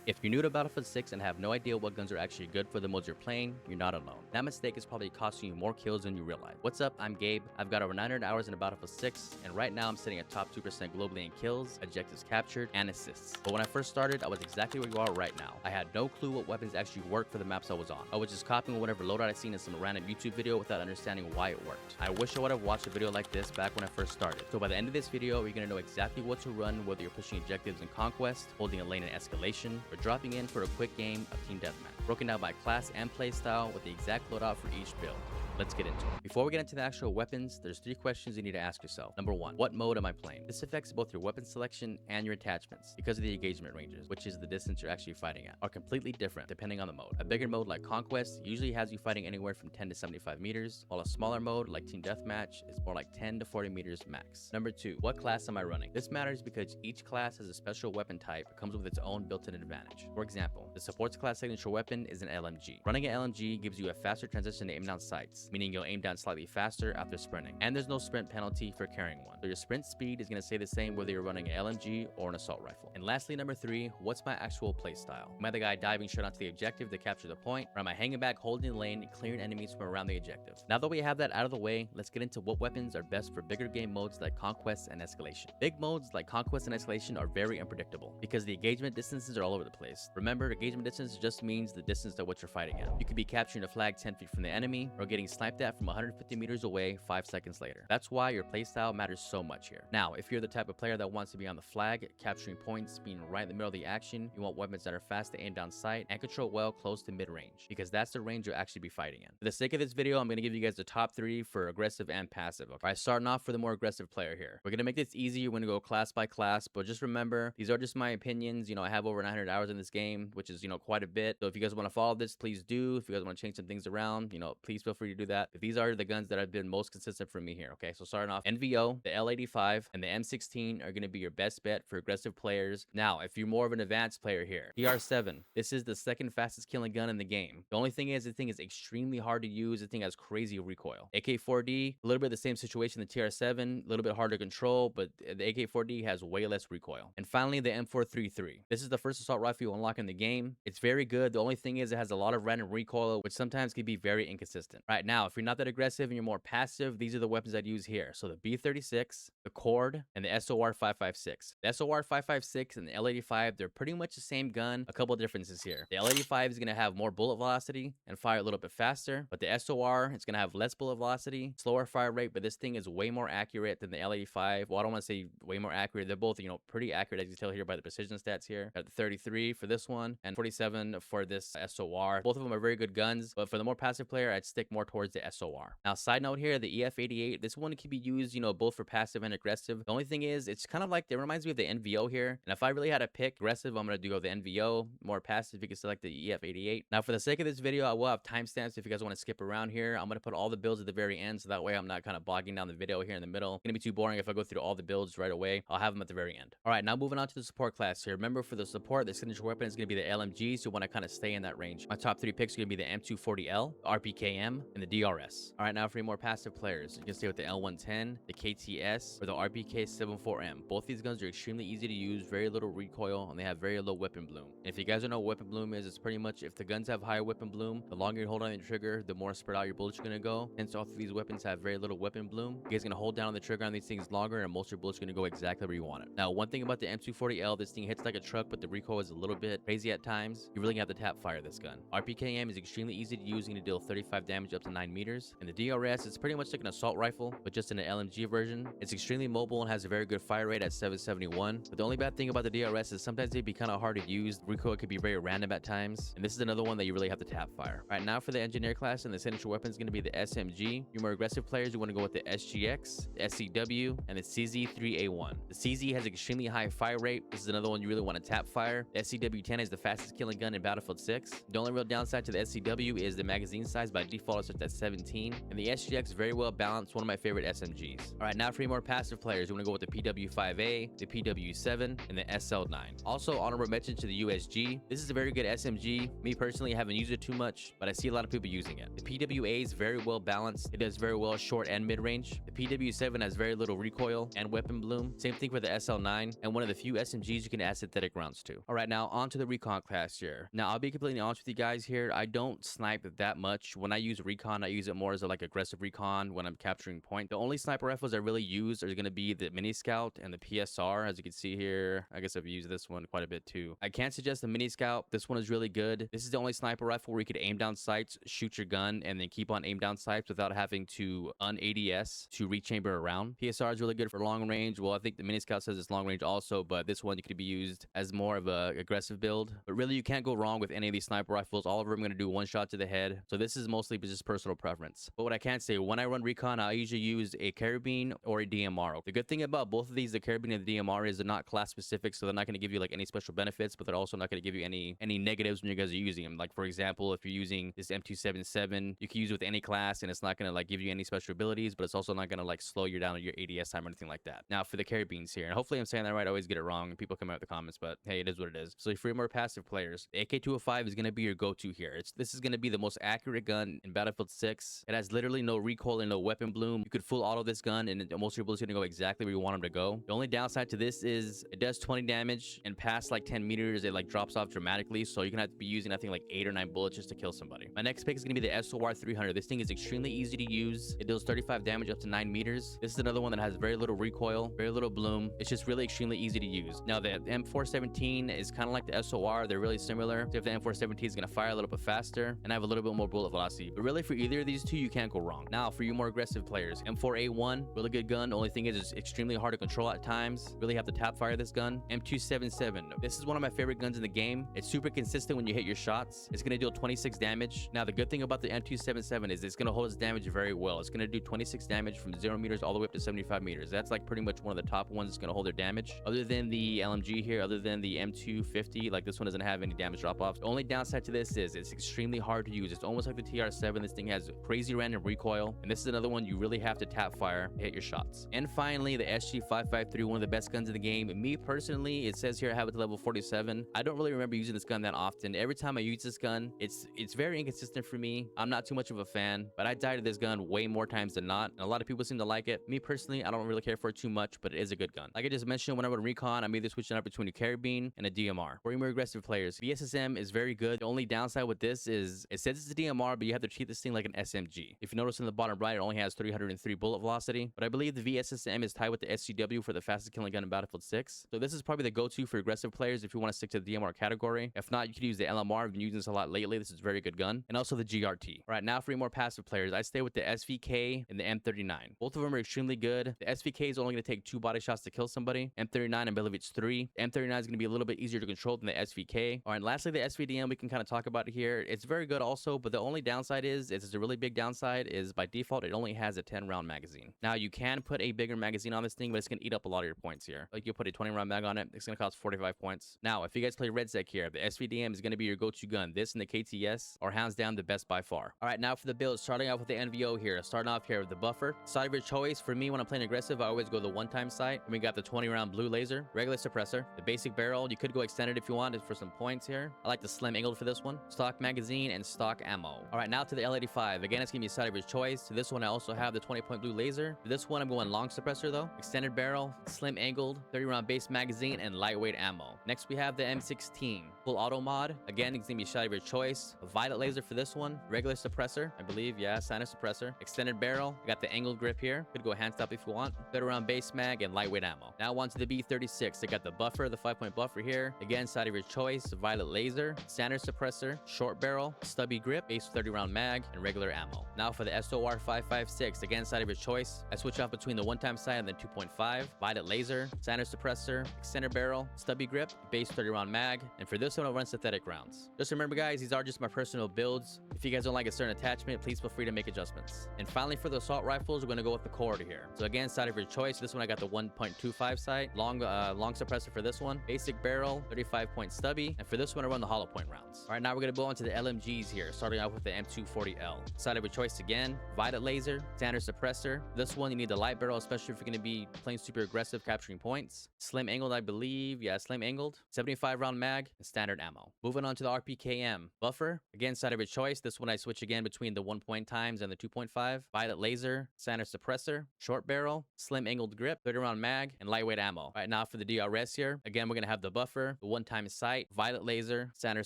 If you're new to Battlefield 6 and have no idea what guns are actually good for the modes you're playing, you're not alone. That mistake is probably costing you more kills than you realize. What's up, I'm Gabe. I've got over 900 hours in Battlefield 6, and right now I'm sitting at top 2% globally in kills, objectives captured, and assists. But when I first started, I was exactly where you are right now. I had no clue what weapons actually worked for the maps I was on. I was just copying whatever loadout I seen in some random YouTube video without understanding why it worked. I wish I would have watched a video like this back when I first started. So by the end of this video, you're going to know exactly what to run, whether you're pushing objectives in Conquest, holding a lane in Escalation, or dropping in for a quick game of Team Deathmatch, broken down by class and playstyle with the exact loadout for each build. Let's get into it. Before we get into the actual weapons, there's 3 questions you need to ask yourself. Number 1, what mode am I playing? This affects both your weapon selection and your attachments because of the engagement ranges, which is the distance you're actually fighting at, are completely different depending on the mode. A bigger mode like Conquest usually has you fighting anywhere from 10 to 75 meters, while a smaller mode like Team Deathmatch is more like 10 to 40 meters max. Number 2, what class am I running? This matters because each class has a special weapon type that comes with its own built-in advantage. For example, the supports class signature weapon is an LMG. Running an LMG gives you a faster transition to aim down sights, meaning you'll aim down slightly faster after sprinting, and there's no sprint penalty for carrying one, so your sprint speed is going to stay the same whether you're running an LMG or an assault rifle. And lastly, number 3, what's my actual playstyle? Am I the guy diving straight onto the objective to capture the point, or am I hanging back holding the lane and clearing enemies from around the objective? Now that we have that out of the way, let's get into what weapons are best for bigger game modes like Conquest and Escalation. Big modes like Conquest and Escalation are very unpredictable because the engagement distances are all over the place. Remember, engagement distance just means the distance to what you're fighting at. You could be capturing a flag 10 feet from the enemy or getting sniped at from 150 meters away 5 seconds later. That's why your playstyle matters so much here. Now, if you're the type of player that wants to be on the flag, capturing points, being right in the middle of the action, you want weapons that are fast to aim down sight and control well close to mid-range, because that's the range you'll actually be fighting in. For the sake of this video, I'm going to give you guys the top 3 for aggressive and passive. Okay, starting off for the more aggressive player here. We're going to make this easy. We're going to go class by class, but just remember, these are just my opinions. I have over 900 hours in this game, which is, quite a bit. So if you guys want to follow this, please do. If you guys want to change some things around, please feel free to do that. But these are the guns that have been most consistent for me here. Okay, so starting off, NVO, the L85, and the M16 are going to be your best bet for aggressive players. Now, if you're more of an advanced player here, TR7, this is the second fastest killing gun in the game. The only thing is, the thing is extremely hard to use. The thing has crazy recoil. AK4D, a little bit the same situation. The TR7, a little bit harder to control, but the AK4D has way less recoil. And finally, the M433. This is the first assault rifle you unlock in the game. It's very good. The only thing is, it has a lot of random recoil, which sometimes can be very inconsistent. Right now, if you're not that aggressive and you're more passive, these are the weapons I'd use here. So the B36, the Cord, and the SOR556. The SOR556 and the L85, they're pretty much the same gun. A couple differences here. The L85 is going to have more bullet velocity and fire a little bit faster, but the SOR, it's going to have less bullet velocity, slower fire rate, but this thing is way more accurate than the L85. Well, I don't want to say way more accurate. They're both, pretty accurate, as you tell here by the precision stats here. At the 33 for this one and 47 for this SOR. Both of them are very good guns, but for the more passive player, I'd stick more towards the SOR. Now, side note here, the EF88, this one can be used, both for passive and aggressive. The only thing is, it's kind of like, it reminds me of the NVO here. And if I really had to pick aggressive, I'm going to go the NVO. More passive, you can select the EF88. Now, for the sake of this video, I will have timestamps if you guys want to skip around here. I'm going to put all the builds at the very end, so that way I'm not kind of bogging down the video here in the middle. It's going to be too boring if I go through all the builds right away. I'll have them at the very end. All right, now moving on to the support class here. Remember, for the support, the signature weapon is going to be the LMG, so you want to kind of stay in that range. My top 3 picks are going to be the M240L, the RPKM, and the DRS. All right, now for your more passive players, you can stay with the L110, the KTS, or the RPK74M. Both these guns are extremely easy to use, very little recoil, and they have very low weapon bloom. And if you guys don't know what weapon bloom is, it's pretty much if the guns have higher weapon bloom, the longer you hold on the trigger, the more spread out your bullets are going to go. Hence, all of these weapons have very little weapon bloom. You guys are going to hold down on the trigger on these things longer, and most of your bullets are going to go exactly where you want it. Now, one thing about the M240L, this thing hits like a truck, but the recoil is a little bit crazy at times. You really have to tap fire this gun. RPKM is extremely easy to use. You're going to deal 35 damage up to 9 meters. And the DRS is pretty much like an assault rifle, but just in an LMG version. It's extremely mobile and has a very good fire rate at 771. But the only bad thing about the DRS is sometimes they'd be kind of hard to use. The recoil could be very random at times. And this is another one that you really have to tap fire. All right, now for the engineer class, and the signature weapon is going to be the SMG. Your more aggressive players, you want to go with the SGX, the SCW, and the CZ3A1. The CZ has extremely high fire rate. This is another one you really want to tap fire. The SCW-10 is the fastest killing gun in Battlefield 6. The only real downside to the SCW is the magazine size. By default, it's at at 17, and the SGX very well balanced, one of my favorite SMGs. All right, now for more passive players, we're gonna go with the PW5A, the PW7, and the SL9. Also, honorable mention to the USG. This is a very good SMG. Me personally, I haven't used it too much, but I see a lot of people using it. The PWA is very well balanced. It does very well short and mid range. The PW7 has very little recoil and weapon bloom. Same thing for the SL9, and one of the few SMGs you can add synthetic rounds to. All right, now on to the Recon class here. Now, I'll be completely honest with you guys here. I don't snipe that much. When I use Recon, I use it more as a aggressive Recon when I'm capturing point. The only sniper rifles I really use are going to be the Mini Scout and the PSR. As you can see here, I guess I've used this one quite a bit too. I can't suggest the Mini Scout. This one is really good. This is the only sniper rifle where you could aim down sights, shoot your gun, and then keep on aim down sights without having to un-ADS to rechamber around. PSR is really good for long range. Well, I think the Mini Scout says it's long range also, but this one could be used as more of a aggressive build. But really, you can't go wrong with any of these sniper rifles. All of them are going to do one shot to the head. So this is mostly just personal preference. But what I can say, when I run Recon, I usually use a carabine or a DMR. The good thing about both of these, the carabine and the DMR, is they're not class specific, so they're not going to give you any special benefits, but they're also not going to give you any negatives when you guys are using them. Like for example, if you're using this M277, you can use it with any class, and it's not going to give you any special abilities, but it's also not going to slow you down your ADS time or anything like that. Now for the carabines here, and hopefully I'm saying that right. I always get it wrong, and people come out with the comments, but hey, it is what it is. So for more passive players, the AK-205 is going to be your go-to here. This is going to be the most accurate gun in Battlefield 6. It has literally no recoil and no weapon bloom. You could full auto this gun, and most of your bullets are going to go exactly where you want them to go. The only downside to this is it does 20 damage, and past 10 meters, it drops off dramatically. So you're going to have to be using, I think, 8 or 9 bullets just to kill somebody. My next pick is going to be the SOR 300. This thing is extremely easy to use. It deals 35 damage up to 9 meters. This is another one that has very little recoil, very little bloom. It's just really extremely easy to use. Now, the M417 is kind of like the SOR. They're really similar. Except the M417 is going to fire a little bit faster and have a little bit more bullet velocity. But really, for either of these two, you can't go wrong. Now, for you more aggressive players, M4A1, really good gun. The only thing is it's extremely hard to control at times. Really have to tap fire this gun. M277. This is one of my favorite guns in the game. It's super consistent when you hit your shots. It's going to deal 26 damage. Now, the good thing about the M277 is it's going to hold its damage very well. It's going to do 26 damage from 0 meters all the way up to 75 meters. That's pretty much one of the top ones that's going to hold their damage. Other than the LMG here, other than the M250, this one doesn't have any damage drop-offs. The only downside to this is it's extremely hard to use. It's almost like the TR7. This thing has crazy random recoil, and this is another one you really have to tap fire to hit your shots. And finally, the SG553, one of the best guns in the game. Me personally, it says here I have it to level 47. I don't really remember using this gun that often. Every time I use this gun, it's very inconsistent for me. I'm not too much of a fan, but I died to this gun way more times than not, and a lot of people seem to like it. Me personally, I don't really care for it too much, but it is a good gun. Like I just mentioned, when I run Recon, I'm either switching up between a carabine and a DMR. For more aggressive players, VSSM is very good. The only downside with this is it says it's a DMR, but you have to treat this thing like an SMG. If you notice in the bottom right, it only has 303 bullet velocity, but I believe the VSSM is tied with the SGW for the fastest killing gun in Battlefield 6. So this is probably the go-to for aggressive players if you want to stick to the DMR category. If not, you could use the LMR. I've been using this a lot lately. This is a very good gun. And also the GRT. All right, now for more passive players, I stay with the SVK and the M39. Both of them are extremely good. The SVK is only going to take 2 body shots to kill somebody. M39, I believe it's 3. M39 is going to be a little bit easier to control than the SVK. All right, lastly, the SVDM, we can kind of talk about it here. It's very good also, but the only downside is, it's a really big downside, is by default, it only has a 10-round magazine. Now, you can put a bigger magazine on this thing, but it's going to eat up a lot of your points here. You put a 20-round mag on it, it's going to cost 45 points. Now, if you guys play Red Sec here, the SVDM is going to be your go-to gun. This and the KTS are hands down the best by far. All right, now for the build, starting off with the NVO here. Starting off here with the buffer. Side of your choice, for me, when I'm playing aggressive, I always go the one-time sight. And we got the 20-round blue laser, regular suppressor, the basic barrel. You could go extended if you wanted for some points here. I like the slim angled for this one. Stock magazine and stock ammo. All right, now to the L85. Again, it's going to be side of your choice. To this one, I also have the 20-point blue laser. For this one, I'm going long suppressor though. Extended barrel, slim angled, 30-round base magazine, and lightweight ammo. Next, we have the M16. Full auto mod. Again, it's going to be side of your choice. A violet laser for this one. Regular suppressor, I believe. Yeah, sinus suppressor. Extended barrel. I got the angled grip here. Could go hand stop if you want. 30-round base mag and lightweight ammo. Now on to the B36. I got the buffer, the 5-point buffer here. Again, side of your choice. Violet laser, standard suppressor, short barrel, stubby grip, base 30-round mag, and regular ammo. Now for the SOR 556. Again, side of your choice. I switch off between the one-time sight and the 2.5. Violet laser, standard suppressor, extended barrel, stubby grip, base 30-round mag, and for this one, I'll run synthetic rounds. Just remember, guys, these are just my personal builds. If you guys don't like a certain attachment, please feel free to make adjustments. And finally, for the assault rifles, we're going to go with the corridor here. So again, side of your choice. This one, I got the 1.25 sight, long suppressor for this one, basic barrel, 35-point stubby, and for this one, I run the hollow point rounds. All right, now we're going to go on to the LMGs here, starting out with the M240L. L. Side of your choice again, Violet Laser, Standard Suppressor. This one, you need the light barrel, especially if you're going to be playing super aggressive, capturing points. Slim angled, I believe. Yeah, slim angled. 75 round mag, and standard ammo. Moving on to the RPKM. Buffer, again, side of your choice. This one I switch again between the 1 times and the 2.5. Violet Laser, Standard Suppressor, short barrel, slim angled grip, 30 round mag, and lightweight ammo. All right, now for the DRS here. Again, we're going to have the buffer, the 1-time sight, Violet Laser, Standard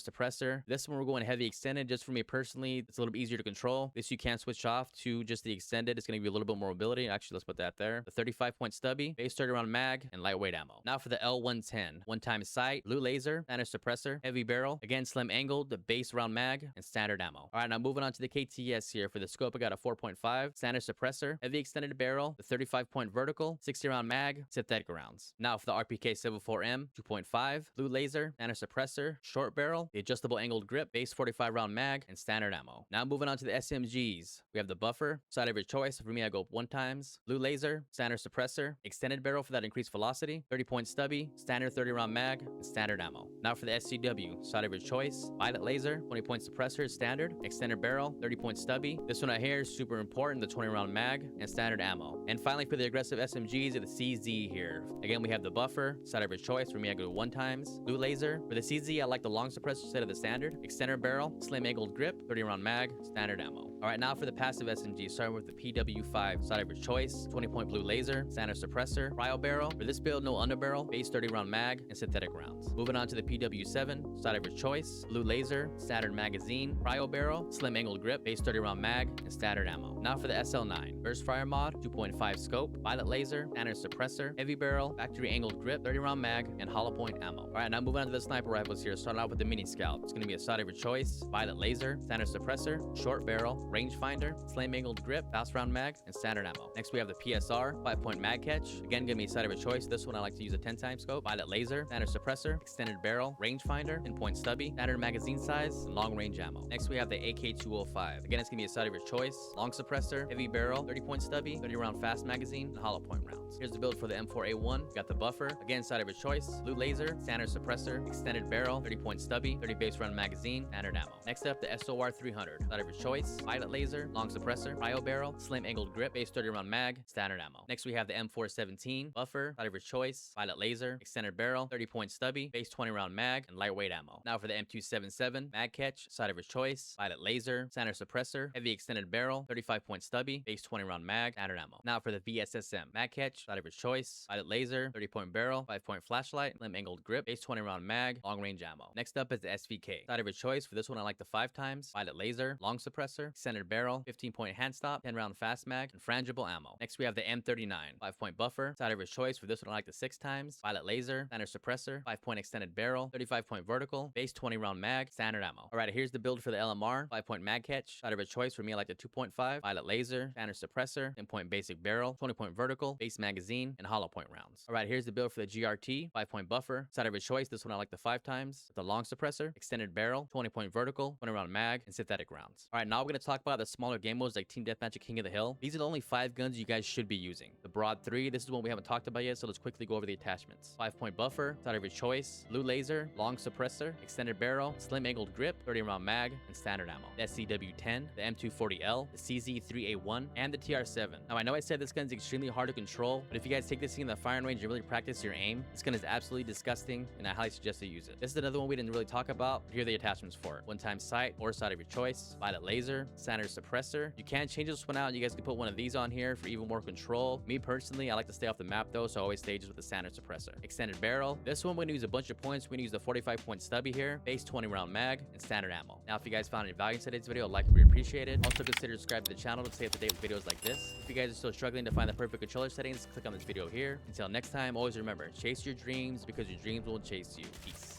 Suppressor. This one we're going heavy extended. Just for me personally, it's a little bit easier to control. This you can switch off to just the extended. It's going to be a little bit more mobility. Actually, let's put that there. The 35-point stubby, base 30 round mag, and lightweight ammo. Now for the L110. 1-time sight, blue laser, Standard Suppressor, heavy barrel. Again, slim angled, the base round mag, and standard ammo. All right, now moving on to the KTS here. For the scope, I got a 4.5, Standard Suppressor, heavy extended barrel, the 35-point vertical, 60 round mag, synthetic rounds. Now for the RPK 74M, 2.5, blue laser, Standard Suppressor, short barrel, the adjustable angled grip, base 45 round mag, and standard ammo. Now moving on to the SMGs. We have the buffer, side of your choice. For me, I go 1 times, blue laser, Standard Suppressor, extended barrel for that increased velocity, 30-point stubby, standard 30 round mag, and standard ammo. Now for the SCW, side of your choice, violet laser, 20-point suppressor, standard, extended barrel, 30-point stubby. This one right here is super important, the 20 round mag, and standard ammo. And finally for the aggressive SMGs, are the CZ here. Again, we have the buffer, side of your choice. For me, I go 1 times, blue laser. For the CZ, I like the long suppressor instead of the standard, extended barrel, slim angled grip, 30 round mag, standard ammo. All right, now for the passive SMG, starting with the PW5, side of your choice, 20-point blue laser, standard suppressor, cryo barrel. For this build, no underbarrel, base 30 round mag, and synthetic rounds. Moving on to the PW7, side of your choice, blue laser, standard magazine, cryo barrel, slim angled grip, base 30 round mag, and standard ammo. Now for the SL9, burst fire mod, 2.5 scope, violet laser, standard suppressor, heavy barrel, factory angled grip, 30 round mag, and hollow point ammo. All right, now moving on to the sniper rifles here, starting out with the mini scout. It's going to be a side of your choice, violet laser, standard suppressor, short barrel, rangefinder, slim angled grip, fast round mag, and standard ammo. Next we have the PSR, 5-point mag catch. Again, give me a side of your choice. This one I like to use a 10-time scope, violet laser, standard suppressor, extended barrel, rangefinder, 10-point stubby, standard magazine size, and long range ammo. Next we have the AK-205. Again, it's going to be a side of your choice, long suppressor, heavy barrel, 30-point stubby, 30 round fast magazine, and hollow point rounds. Here's the build for the M4A1. You got the buffer, again, side of your choice, blue laser, standard suppressor, extended barrel, 30-point stubby, 30 base round magazine, standard ammo. Next up, the SOR300. Side of your choice, violet laser, long suppressor, cryo barrel, slim angled grip, base 30 round mag, standard ammo. Next we have the M417 buffer, side of your choice, violet laser, extended barrel, 30-point stubby, base 20 round mag, and lightweight ammo. Now for the M277 mag catch, side of your choice, violet laser, standard suppressor, heavy extended barrel, 35-point stubby, base 20 round mag, standard ammo. Now for the VSSM mag catch, side of your choice, violet laser, 30-point barrel, 5-point flashlight, slim angled grip, base 20 round mag, long range ammo. Next up is the SVK. Side of your choice. For this one I like the 5 times, violet laser, long suppressor, extended barrel, 15-point hand stop, 10 round fast mag, and frangible ammo. Next we have the M39 5-point buffer. Side of your choice. For this one I like the 6 times, violet laser, standard suppressor, 5-point extended barrel, 35-point vertical, base 20 round mag, standard ammo. All right, here's the build for the LMR 5-point mag catch. Side of your choice. For me I like the 2.5, violet laser, standard suppressor, 10-point basic barrel, 20-point vertical, base magazine, and hollow point rounds. All right, here's the build for the GRT 5-point buffer. Side of your choice. This one I like the 5 times, with the long suppressor, extended barrel, 20-point vertical, 20 round mag, and synthetic rounds. All right, now we're going to talk about the smaller game modes like Team Deathmatch and King of the Hill. These are the only 5 guns you guys should be using. The Broad 3, this is one we haven't talked about yet, so let's quickly go over the attachments. 5-point buffer, side of your choice, blue laser, long suppressor, extended barrel, slim angled grip, 30 round mag, and standard ammo. The SCW-10, the M240L, the CZ3A1, and the TR7. Now I know I said this gun is extremely hard to control, but if you guys take this thing in the firing range and really practice your aim, this gun is absolutely disgusting, and I highly suggest you use it. This is another one we didn't really talk about, but here are the attachments for it. 1-time sight or side of your choice, violet laser, standard suppressor. You can change this one out. You guys can put one of these on here for even more control. Me personally, I like to stay off the map though, so I always stay just with the standard suppressor. Extended barrel. This one we're gonna use a bunch of points. We're gonna use the 45-point stubby here, base 20 round mag, and standard ammo. Now if you guys found any value in today's video, a like would be appreciated. Also consider subscribing to the channel to stay up to date with videos like this. If you guys are still struggling to find the perfect controller settings, click on this video here. Until next time, always remember, chase your dreams because your dreams will chase you. Peace.